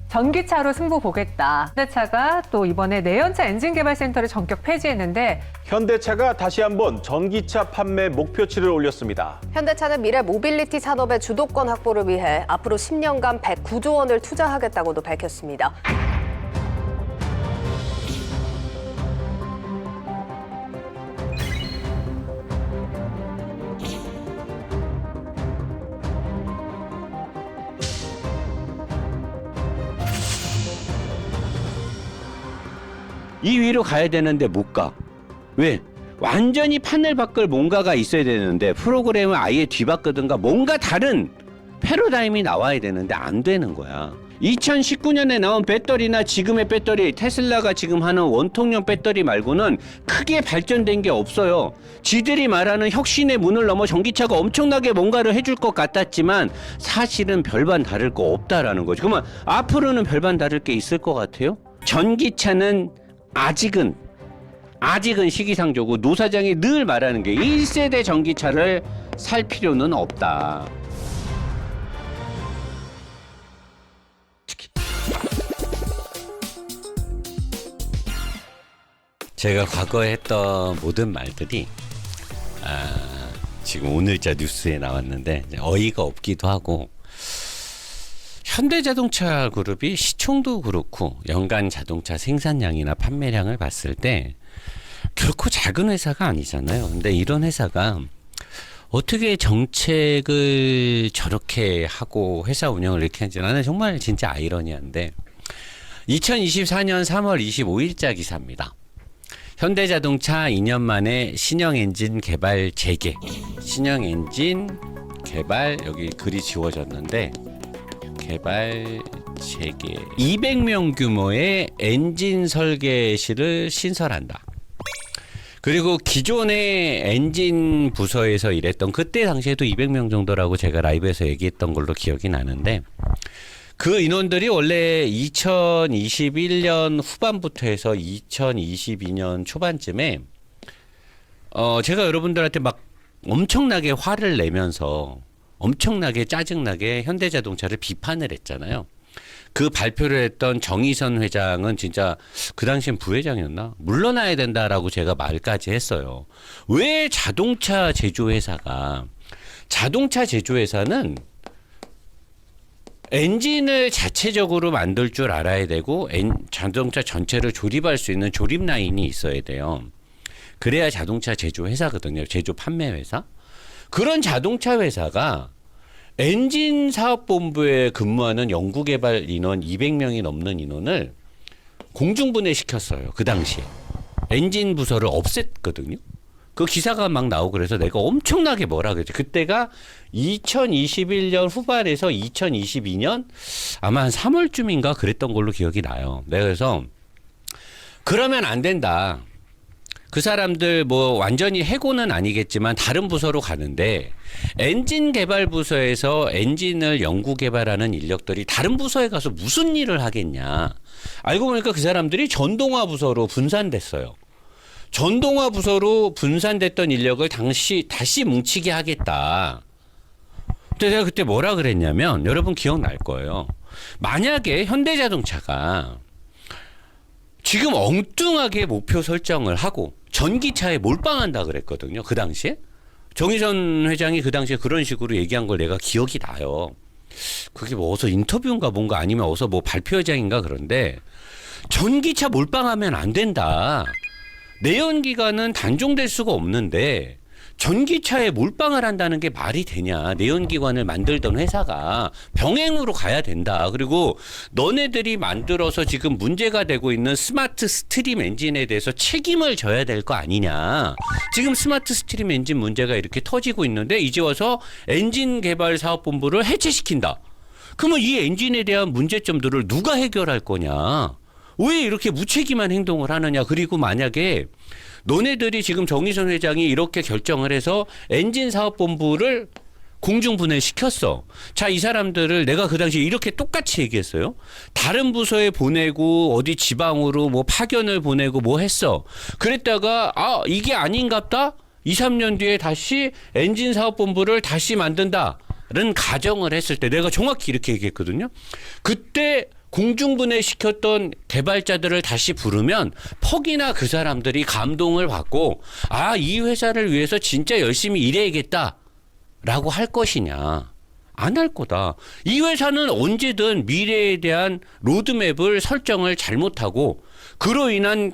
전기차로 승부 보겠다. 현대차가 또 이번에 내연차 엔진 개발센터를 전격 폐지했는데 현대차가 다시 한번 전기차 판매 목표치를 올렸습니다. 현대차는 미래 모빌리티 산업의 주도권 확보를 위해 앞으로 10년간 109조 원을 투자하겠다고도 밝혔습니다. 이 위로 가야 되는데 못 가. 왜? 완전히 판을 바꿀 뭔가가 있어야 되는데 프로그램을 아예 뒤바꾸든가 뭔가 다른 패러다임이 나와야 되는데 안 되는 거야. 2019년에 나온 배터리나 지금의 배터리, 테슬라가 지금 하는 원통형 배터리 말고는 크게 발전된 게 없어요. 지들이 말하는 혁신의 문을 넘어 전기차가 엄청나게 뭔가를 해줄 것 같았지만 사실은 별반 다를 거 없다라는 거죠. 그러면 앞으로는 별반 다를 게 있을 것 같아요? 전기차는 아직은 시기상조고, 노사장이 늘 말하는 게 1세대 전기차를 살 필요는 없다. 제가 과거에 했던 모든 말들이 지금 오늘자 뉴스에 나왔는데 어이가 없기도 하고, 현대자동차 그룹이 시총도 그렇고 연간 자동차 생산량이나 판매량을 봤을 때 결코 작은 회사가 아니잖아요. 근데 이런 회사가 어떻게 정책을 저렇게 하고 회사 운영을 이렇게 하는지 나는 정말 진짜 아이러니한데, 2024년 3월 25일자 기사입니다. 현대자동차 2년 만에 신형 엔진 개발 재개. 신형 엔진 개발, 여기 글이 지워졌는데 개발 재개. 200명 규모의 엔진 설계실을 신설한다. 그리고 기존의 엔진 부서에서 일했던, 그때 당시에도 200명 정도라고 제가 라이브에서 얘기했던 걸로 기억이 나는데, 그 인원들이 원래 2021년 후반부터 해서 2022년 초반쯤에 제가 여러분들한테 막 엄청나게 화를 내면서 엄청나게 짜증나게 현대자동차를 비판을 했잖아요. 그 발표를 했던 정의선 회장은 진짜 그 당시엔 부회장이었나? 물러나야 된다라고 제가 말까지 했어요. 왜 자동차 제조회사는 엔진을 자체적으로 만들 줄 알아야 되고 자동차 전체를 조립할 수 있는 조립 라인이 있어야 돼요. 그래야 자동차 제조회사거든요. 제조 판매회사. 그런 자동차 회사가 엔진 사업본부에 근무하는 연구개발 인원 200명이 넘는 인원을 공중분해시켰어요. 그 당시에. 엔진 부서를 없앴거든요. 그 기사가 막 나오고 그래서 내가 엄청나게 뭐라 그랬지. 그때가 2021년 후반에서 2022년 아마 한 3월쯤인가 그랬던 걸로 기억이 나요. 내가 그래서 그러면 안 된다. 그 사람들 뭐 완전히 해고는 아니겠지만 다른 부서로 가는데, 엔진 개발 부서에서 엔진을 연구 개발하는 인력들이 다른 부서에 가서 무슨 일을 하겠냐. 알고 보니까 그 사람들이 전동화 부서로 분산됐어요. 전동화 부서로 분산됐던 인력을 다시 뭉치게 하겠다. 근데 내가 그때 뭐라 그랬냐면, 여러분 기억날 거예요. 만약에 현대자동차가 지금 엉뚱하게 목표 설정을 하고 전기차에 몰빵한다 그랬거든요. 그 당시에. 정의선 회장이 그 당시에 그런 식으로 얘기한 걸 내가 기억이 나요. 그게 뭐 어서 인터뷰인가 뭔가 아니면 어서 뭐 발표회장인가 그런데, 전기차 몰빵하면 안 된다. 내연기관은 단종될 수가 없는데 전기차에 몰빵을 한다는 게 말이 되냐. 내연기관을 만들던 회사가 병행으로 가야 된다. 그리고 너네들이 만들어서 지금 문제가 되고 있는 스마트 스트림 엔진에 대해서 책임을 져야 될 거 아니냐. 지금 스마트 스트림 엔진 문제가 이렇게 터지고 있는데 이제 와서 엔진 개발 사업본부를 해체시킨다. 그러면 이 엔진에 대한 문제점들을 누가 해결할 거냐. 왜 이렇게 무책임한 행동을 하느냐. 그리고 만약에 너네들이 지금 정의선 회장이 이렇게 결정을 해서 엔진 사업본부를 공중분해시켰어. 자, 이 사람들을 내가 그 당시에 이렇게 똑같이 얘기했어요. 다른 부서에 보내고 어디 지방으로 뭐 파견을 보내고 뭐 했어. 그랬다가 이게 아닌갑다. 2, 3년 뒤에 다시 엔진 사업본부를 다시 만든다는 가정을 했을 때 내가 정확히 이렇게 얘기했거든요. 그때 공중분해 시켰던 개발자들을 다시 부르면 퍽이나 그 사람들이 감동을 받고 아, 이 회사를 위해서 진짜 열심히 일해야겠다라고 할 것이냐. 안 할 거다. 이 회사는 언제든 미래에 대한 로드맵을 설정을 잘못하고 그로 인한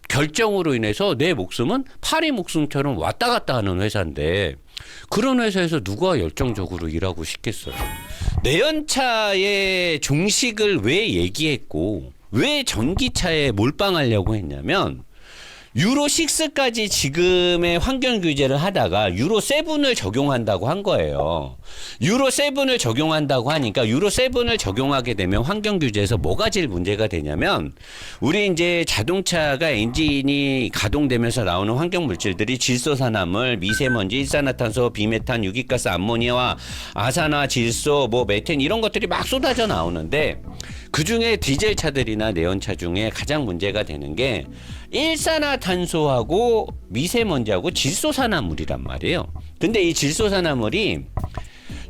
결정으로 인해서 내 목숨은 파리 목숨처럼 왔다 갔다 하는 회사인데 그런 회사에서 누가 열정적으로 일하고 싶겠어요. 내연차의 종식을 왜 얘기했고 왜 전기차에 몰빵하려고 했냐면 유로6까지 지금의 환경 규제를 하다가 유로7을 적용한다고 한 거예요. 유로7을 적용한다고 하니까 유로7을 적용하게 되면 환경 규제에서 뭐가 제일 문제가 되냐면 우리 이제 자동차가 엔진이 가동되면서 나오는 환경 물질들이 질소산화물, 미세먼지, 일산화탄소, 비메탄, 유기가스, 암모니아와 아산화, 질소, 뭐 메탄 이런 것들이 막 쏟아져 나오는데 그중에 디젤 차들이나 내연차 중에 가장 문제가 되는 게 일산화탄소하고 미세먼지하고 질소산화물이란 말이에요. 근데 이 질소산화물이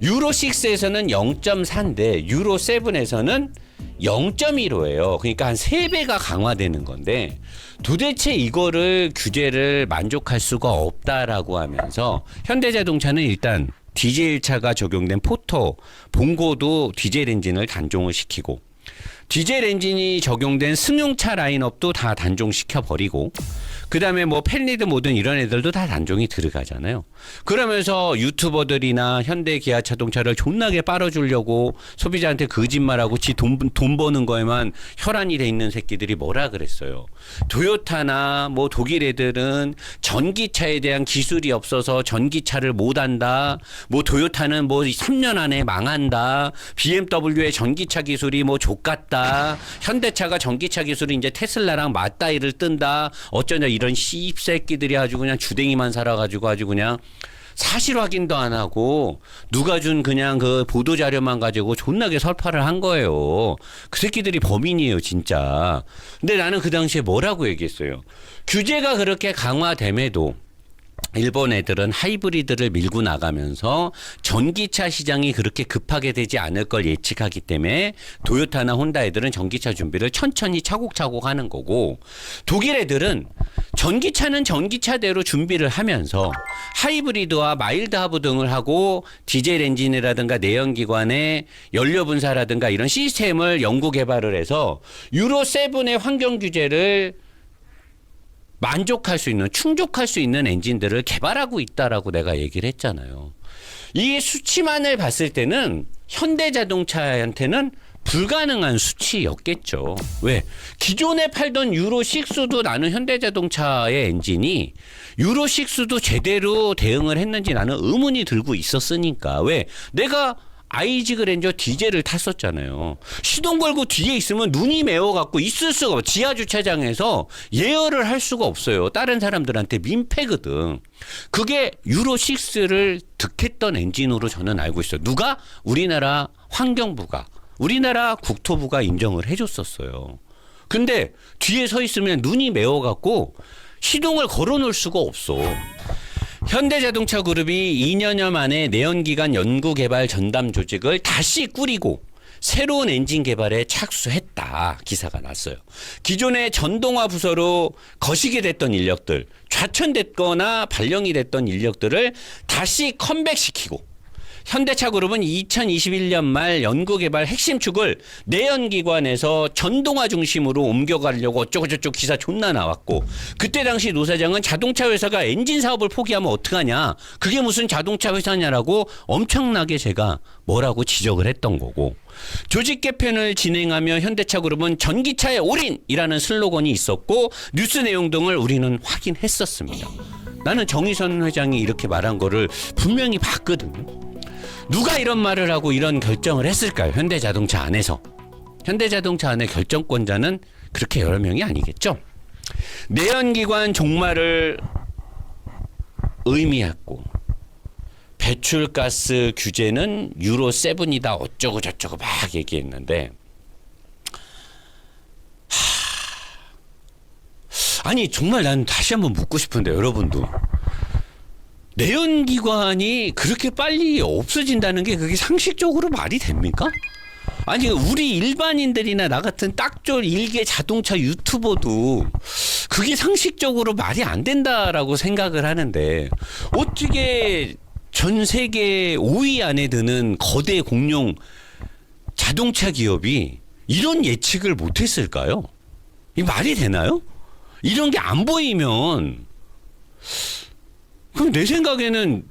유로6에서는 0.4인데 유로7에서는 0.15예요. 그러니까 한 3배가 강화되는 건데 도대체 이거를 규제를 만족할 수가 없다라고 하면서 현대자동차는 일단 디젤차가 적용된 포터, 봉고도 디젤 엔진을 단종을 시키고 디젤 엔진이 적용된 승용차 라인업도 다 단종시켜버리고 그 다음에 뭐 펠리드 뭐든 이런 애들도 다 단종이 들어가잖아요. 그러면서 유튜버들이나 현대 기아 자동차를 존나게 빨아주려고 소비자한테 거짓말하고 지 돈 버는 거에만 혈안이 돼 있는 새끼들이 뭐라 그랬어요. 토요타나 뭐 독일 애들은 전기차에 대한 기술이 없어서 전기차를 못 한다. 뭐 토요타는 뭐 3년 안에 망한다. BMW의 전기차 기술이 뭐 족같다. 현대차가 전기차 기술이 이제 테슬라랑 맞다이를 뜬다. 어쩌냐 이런 씹새끼들이 아주 그냥 주댕이만 살아가지고 아주 그냥 사실 확인도 안 하고 누가 준 그냥 그 보도 자료만 가지고 존나게 설파를 한 거예요. 그 새끼들이 범인이에요, 진짜. 근데 나는 그 당시에 뭐라고 얘기했어요. 규제가 그렇게 강화됨에도 일본 애들은 하이브리드를 밀고 나가면서 전기차 시장이 그렇게 급하게 되지 않을 걸 예측하기 때문에 토요타나 혼다 애들은 전기차 준비를 천천히 차곡차곡 하는 거고 독일 애들은 전기차는 전기차대로 준비를 하면서 하이브리드와 마일드 하브 등을 하고 디젤 엔진이라든가 내연기관의 연료 분사라든가 이런 시스템을 연구 개발을 해서 유로7의 환경 규제를 만족할 수 있는, 충족할 수 있는 엔진들을 개발하고 있다라고 내가 얘기를 했잖아요. 이 수치만을 봤을 때는 현대자동차한테는 불가능한 수치였겠죠. 왜? 기존에 팔던 유로6도 나는 현대자동차의 엔진이 유로6도 제대로 대응을 했는지 나는 의문이 들고 있었으니까. 왜? 내가 IG 그랜저 디젤을 탔었잖아요. 시동 걸고 뒤에 있으면 눈이 매워갖고 있을 수가 없어. 지하 주차장에서 예열을 할 수가 없어요. 다른 사람들한테 민폐거든. 그게 유로6를 득했던 엔진으로 저는 알고 있어요. 누가? 우리나라 환경부가, 우리나라 국토부가 인정을 해줬었어요. 근데 뒤에 서 있으면 눈이 매워갖고 시동을 걸어놓을 수가 없어. 현대자동차 그룹이 2년여 만에 내연기관 연구개발 전담 조직을 다시 꾸리고 새로운 엔진 개발에 착수했다 기사가 났어요. 기존의 전동화 부서로 거시게 됐던 인력들, 좌천됐거나 발령이 됐던 인력들을 다시 컴백시키고 현대차 그룹은 2021년 말 연구개발 핵심 축을 내연기관에서 전동화 중심으로 옮겨가려고 어쩌고저쩌고 기사 존나 나왔고 그때 당시 노 사장은 자동차 회사가 엔진 사업을 포기하면 어떡하냐. 그게 무슨 자동차 회사냐라고 엄청나게 제가 뭐라고 지적을 했던 거고 조직 개편을 진행하며 현대차 그룹은 전기차의 올인이라는 슬로건이 있었고 뉴스 내용 등을 우리는 확인했었습니다. 나는 정의선 회장이 이렇게 말한 거를 분명히 봤거든요. 누가 이런 말을 하고 이런 결정을 했을까요? 현대자동차 안에서. 현대자동차 안에 결정권자는 그렇게 여러 명이 아니겠죠. 내연기관 종말을 의미했고 배출가스 규제는 유로7이다 어쩌고 저쩌고 막 얘기했는데 아니 정말 난 다시 한번 묻고 싶은데 여러분도 내연기관이 그렇게 빨리 없어진다는 게 그게 상식적으로 말이 됩니까? 아니 우리 일반인들이나 나 같은 딱졸 일개 자동차 유튜버도 그게 상식적으로 말이 안 된다라고 생각을 하는데 어떻게 전 세계 5위 안에 드는 거대 공룡 자동차 기업이 이런 예측을 못했을까요? 이 말이 되나요? 이런 게 안 보이면 그럼 내 생각에는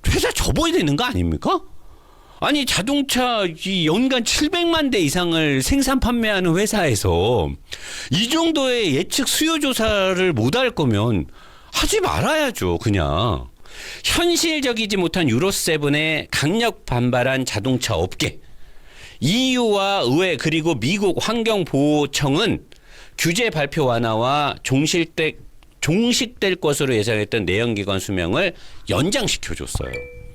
회사 접어야 되는 거 아닙니까? 아니 자동차 이 연간 700만 대 이상을 생산 판매하는 회사에서 이 정도의 예측 수요 조사를 못 할 거면 하지 말아야죠. 그냥 현실적이지 못한 유로7에 강력 반발한 자동차 업계, EU와 의회 그리고 미국 환경보호청은 규제 발표 완화와 종식될 것으로 예상했던 내연기관 수명을 연장시켜줬어요.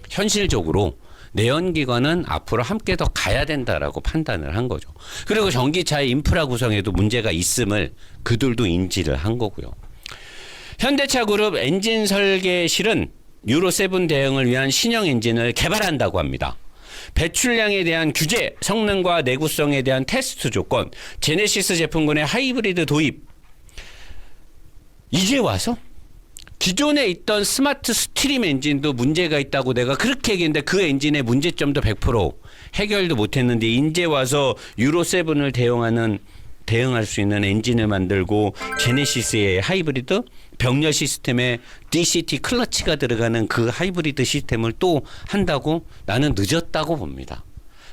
현실적으로 내연기관은 앞으로 함께 더 가야 된다라고 판단을 한 거죠. 그리고 전기차의 인프라 구성에도 문제가 있음을 그들도 인지를 한 거고요. 현대차 그룹 엔진 설계실은 유로7 대응을 위한 신형 엔진을 개발한다고 합니다. 배출량에 대한 규제, 성능과 내구성에 대한 테스트 조건, 제네시스 제품군의 하이브리드 도입. 이제 와서 기존에 있던 스마트 스트림 엔진도 문제가 있다고 내가 그렇게 얘기했는데 그 엔진의 문제점도 100% 해결도 못했는데 이제 와서 유로7을 대응할 수 있는 엔진을 만들고 제네시스의 하이브리드, 병렬 시스템에 DCT 클러치가 들어가는 그 하이브리드 시스템을 또 한다고 나는 늦었다고 봅니다.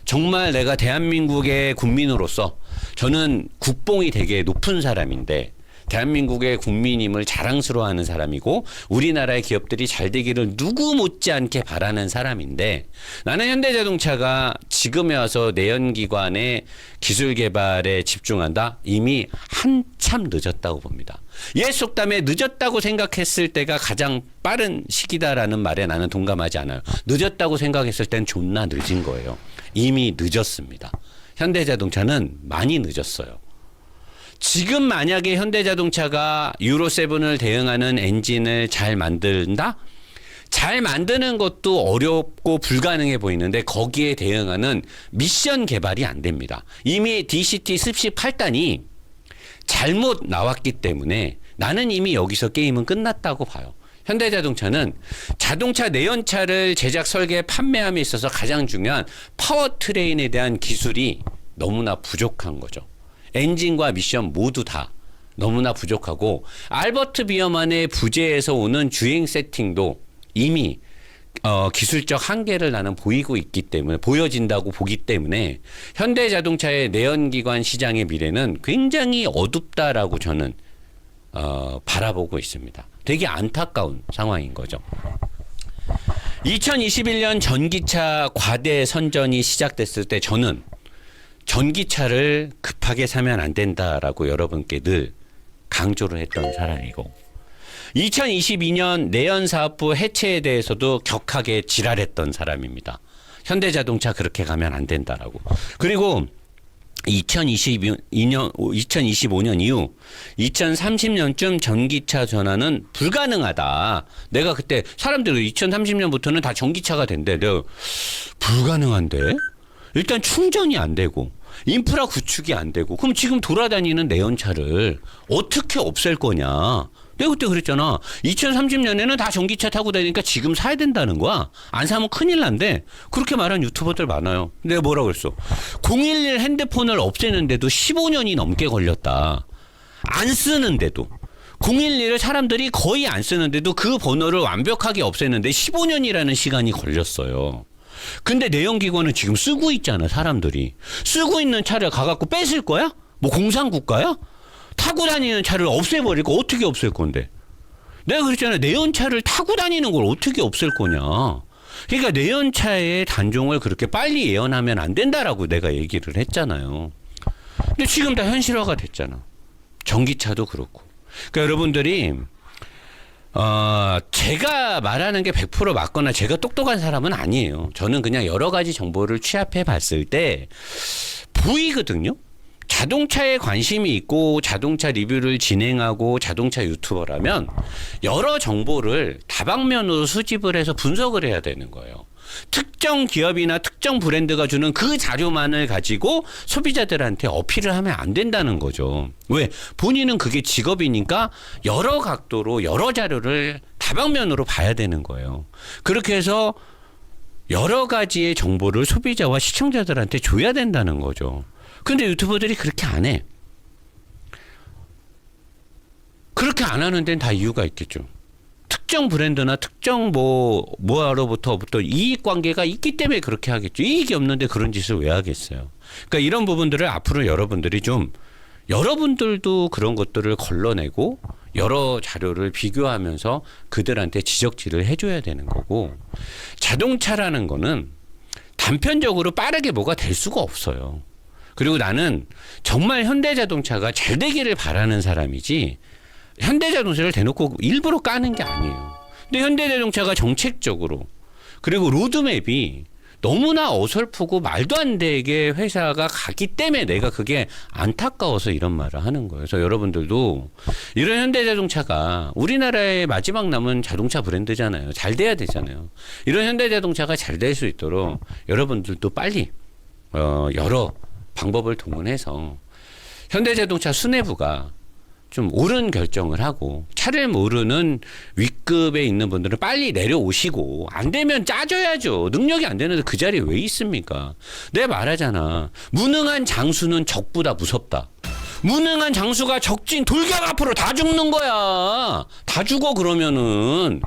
정말 내가 대한민국의 국민으로서 저는 국뽕이 되게 높은 사람인데 대한민국의 국민임을 자랑스러워하는 사람이고 우리나라의 기업들이 잘 되기를 누구 못지않게 바라는 사람인데 나는 현대자동차가 지금에 와서 내연기관의 기술 개발에 집중한다? 이미 한참 늦었다고 봅니다. 옛 속담에 늦었다고 생각했을 때가 가장 빠른 시기다라는 말에 나는 동감하지 않아요. 늦었다고 생각했을 땐 존나 늦은 거예요. 이미 늦었습니다. 현대자동차는 많이 늦었어요. 지금 만약에 현대자동차가 유로7을 대응하는 엔진을 잘 만든다? 잘 만드는 것도 어렵고 불가능해 보이는데 거기에 대응하는 미션 개발이 안 됩니다. 이미 DCT 습식 8단이 잘못 나왔기 때문에 나는 이미 여기서 게임은 끝났다고 봐요. 현대자동차는 자동차 내연차를 제작, 설계, 판매함에 있어서 가장 중요한 파워트레인에 대한 기술이 너무나 부족한 거죠. 엔진과 미션 모두 다 너무나 부족하고 알버트 비어만의 부재에서 오는 주행 세팅도 이미 기술적 한계를 나는 보여진다고 보기 때문에 현대자동차의 내연기관 시장의 미래는 굉장히 어둡다라고 저는 바라보고 있습니다. 되게 안타까운 상황인 거죠. 2021년 전기차 과대 선전이 시작됐을 때 저는 전기차를 급하게 사면 안 된다라고 여러분께 늘 강조를 했던 사람이고 2022년 내연사업부 해체에 대해서도 격하게 지랄했던 사람입니다. 현대자동차 그렇게 가면 안 된다라고. 그리고 2025년 이후 2030년쯤 전기차 전환은 불가능하다. 내가 그때 사람들이 2030년부터는 다 전기차가 된대. 내가 불가능한데? 일단 충전이 안 되고 인프라 구축이 안 되고 그럼 지금 돌아다니는 내연차를 어떻게 없앨 거냐. 내가 그때 그랬잖아. 2030년에는 다 전기차 타고 다니니까 지금 사야 된다는 거야. 안 사면 큰일 난대. 그렇게 말한 유튜버들 많아요. 내가 뭐라고 그랬어. 011 핸드폰을 없애는데도 15년이 넘게 걸렸다. 안 쓰는데도. 011을 사람들이 거의 안 쓰는데도 그 번호를 완벽하게 없애는데 15년이라는 시간이 걸렸어요. 근데 내연기관은 지금 쓰고 있잖아. 사람들이. 쓰고 있는 차를 가갖고 뺏을 거야? 뭐 공산국가야? 타고 다니는 차를 없애버리고 어떻게 없앨 건데? 내가 그랬잖아. 내연차를 타고 다니는 걸 어떻게 없앨 거냐. 그러니까 내연차의 단종을 그렇게 빨리 예언하면 안 된다라고 내가 얘기를 했잖아요. 근데 지금 다 현실화가 됐잖아. 전기차도 그렇고. 그러니까 여러분들이 제가 말하는 게 100% 맞거나 제가 똑똑한 사람은 아니에요. 저는 그냥 여러 가지 정보를 취합해 봤을 때 보이거든요. 자동차에 관심이 있고 자동차 리뷰를 진행하고 자동차 유튜버라면 여러 정보를 다방면으로 수집을 해서 분석을 해야 되는 거예요. 특정 기업이나 특정 브랜드가 주는 그 자료만을 가지고 소비자들한테 어필을 하면 안 된다는 거죠. 왜? 본인은 그게 직업이니까 여러 각도로 여러 자료를 다방면으로 봐야 되는 거예요. 그렇게 해서 여러 가지의 정보를 소비자와 시청자들한테 줘야 된다는 거죠. 근데 유튜버들이 그렇게 안 해. 그렇게 안 하는 데는 다 이유가 있겠죠. 특정 브랜드나 특정 뭐로부터 이익 관계가 있기 때문에 그렇게 하겠죠. 이익이 없는데 그런 짓을 왜 하겠어요. 그러니까 이런 부분들을 앞으로 여러분들이 좀 여러분들도 그런 것들을 걸러내고 여러 자료를 비교하면서 그들한테 지적질을 해줘야 되는 거고, 자동차라는 거는 단편적으로 빠르게 뭐가 될 수가 없어요. 그리고 나는 정말 현대자동차가 잘 되기를 바라는 사람이지 현대자동차를 대놓고 일부러 까는 게 아니에요. 근데 현대자동차가 정책적으로 그리고 로드맵이 너무나 어설프고 말도 안 되게 회사가 가기 때문에 내가 그게 안타까워서 이런 말을 하는 거예요. 그래서 여러분들도 이런 현대자동차가 우리나라의 마지막 남은 자동차 브랜드잖아요. 잘 돼야 되잖아요. 이런 현대자동차가 잘 될 수 있도록 여러분들도 빨리 여러 방법을 동원해서 현대자동차 수뇌부가 좀 옳은 결정을 하고, 차를 모르는 윗급에 있는 분들은 빨리 내려오시고, 안 되면 짜줘야죠. 능력이 안 되는데 그 자리에 왜 있습니까? 내가 말하잖아. 무능한 장수는 적보다 무섭다. 무능한 장수가 적진 돌격 앞으로 다 죽는 거야. 다 죽어. 그러면은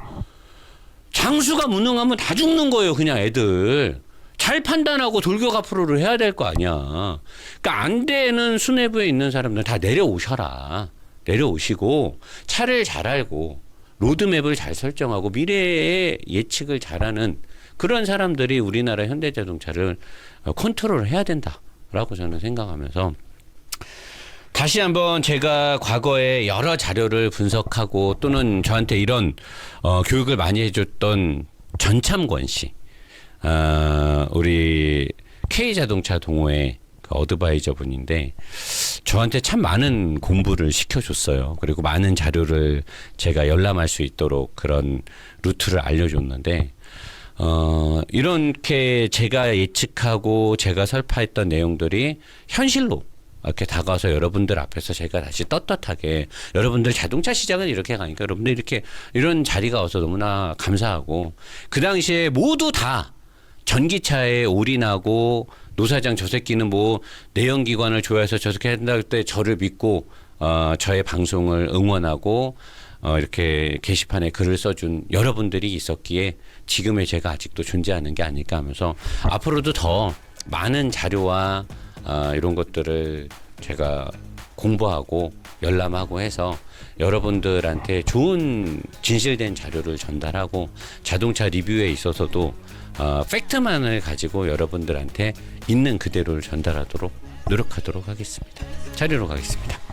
장수가 무능하면 다 죽는 거예요. 그냥 애들. 잘 판단하고 돌격 앞으로를 해야 될 거 아니야. 그러니까 안 되는 수뇌부에 있는 사람들 다 내려오셔라. 내려오시고 차를 잘 알고 로드맵을 잘 설정하고 미래의 예측을 잘하는 그런 사람들이 우리나라 현대자동차를 컨트롤해야 된다라고 저는 생각하면서, 다시 한번 제가 과거에 여러 자료를 분석하고 또는 저한테 이런 교육을 많이 해줬던 전참권 씨, 우리 K자동차 동호회 어드바이저 분인데 저한테 참 많은 공부를 시켜줬어요. 그리고 많은 자료를 제가 열람할 수 있도록 그런 루트를 알려줬는데, 이렇게 제가 예측하고 제가 설파했던 내용들이 현실로 이렇게 다가와서 여러분들 앞에서 제가 다시 떳떳하게, 여러분들 자동차 시장은 이렇게 가니까 여러분들 이렇게 이런 자리가 와서 너무나 감사하고, 그 당시에 모두 다 전기차에 올인하고 노사장 저 새끼는 뭐 내연기관을 좋아해서 저렇게 한다 할 때 저를 믿고 저의 방송을 응원하고 이렇게 게시판에 글을 써준 여러분들이 있었기에 지금의 제가 아직도 존재하는 게 아닐까 하면서, 앞으로도 더 많은 자료와 이런 것들을 제가 공부하고 열람하고 해서 여러분들한테 좋은 진실된 자료를 전달하고, 자동차 리뷰에 있어서도 팩트만을 가지고 여러분들한테 있는 그대로를 전달하도록 노력하도록 하겠습니다. 자료로 가겠습니다.